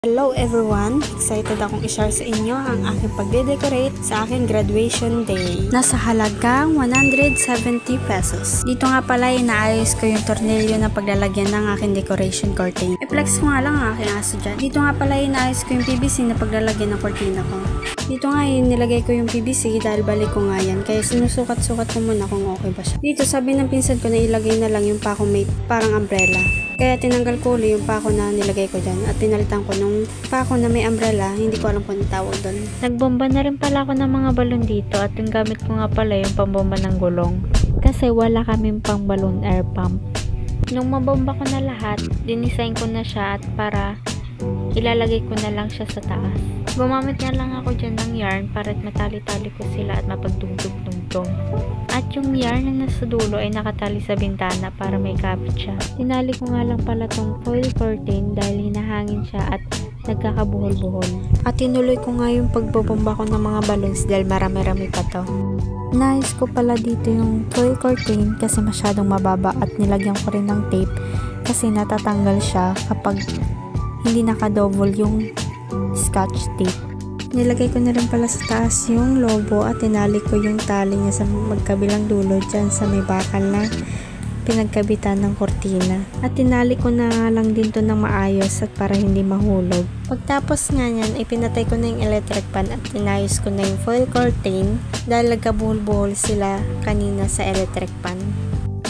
Hello everyone! Excited akong i-share sa inyo ang aking pagde-decorate sa aking graduation day. Nasa halagang 170 pesos. Dito nga pala inaayos ko yung tornilyo na paglalagyan ng aking decoration curtain. I-flex ko nga lang ang aking aso dyan. Dito nga pala inaayos ko yung PVC na paglalagyan ng cortina ko. Dito nga nilagay ko yung PVC dahil balik ko nga yan. Kaya sinusukat-sukat ko muna kung okay ba siya. Dito sabi ng pinsan ko na ilagay na lang yung pako may parang umbrella. Kaya tinanggal ko ulit yung pako na nilagay ko dyan at tinalitan ko nung pako na may umbrella, hindi ko alam kung tawag doon. Nagbomba na rin pala ako ng mga balon dito at yung gamit ko nga pala yung pambomba ng gulong. Kasi wala kaming pang balloon air pump. Nung mabomba ko na lahat, dinisign ko na siya at para ilalagay ko na lang siya sa taas. Gumamit na lang ako dyan ng yarn para matali-tali ko sila at mapagdugtog-dugtong. At yung yarn na nasa dulo ay nakatali sa bintana para may kapit siya. Tinali ko nga lang pala tong foil curtain dahil hinahangin siya at nagkakabuhol-buhol. At tinuloy ko nga yung pagbobomba ko ng mga balloons dahil marami-rami pa to. Nais ko pala dito yung foil curtain kasi masyadong mababa at nilagyan ko rin ng tape kasi natatanggal siya kapag hindi naka-double yung scotch tape. Nilagay ko na rin pala sa taas yung logo at tinali ko yung tali niya sa magkabilang dulo dyan sa may bakal na pinagkabitan ng kortina. At tinali ko na lang din to ng maayos at para hindi mahulog. Pagtapos nga yan, ay pinatay ko na yung electric fan at tinayos ko na yung foil curtain dahil nagkabuhol-buhol sila kanina sa electric fan.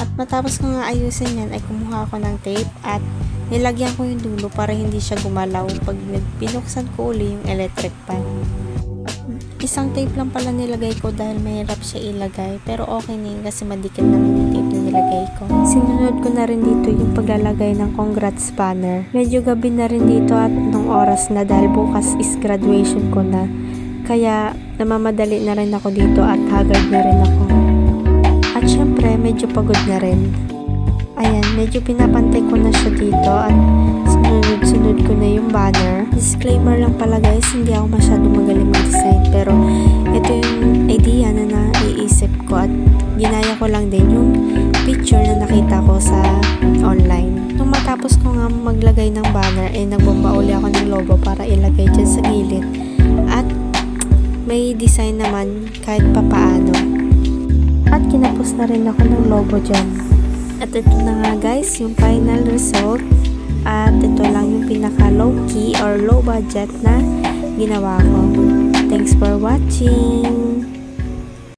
At matapos ko nga ayusin yan, ay kumuha ako ng tape at nilagyan ko yung dulo para hindi siya gumalaw pag binuksan ko uli yung electric fan. Isang tape lang pala nilagay ko dahil mahirap siya ilagay, pero okay na yun kasi madikit naman yung tape na nilagay ko. Sinunod ko na rin dito yung paglalagay ng congrats banner. Medyo gabi na rin dito at nung oras na dahil bukas is graduation ko na. Kaya namamadali na rin ako dito at haggard na rin ako. At syempre medyo pagod na rin. Ayan, medyo pinapantay ko na siya dito at sunod-sunod ko na yung banner. Disclaimer lang pala guys, hindi ako masyadong magaling mag-design pero ito yung idea na naiisip ko at ginaya ko lang din yung picture na nakita ko sa online. Nung matapos ko nga maglagay ng banner, nagbomba uli ako ng logo para ilagay dyan sa gilid at may design naman kahit papaano. At kinapos na rin ako ng logo dyan. At ito na nga guys, yung final result. At ito lang yung pinaka low key or low budget na ginawa ko. Thanks for watching!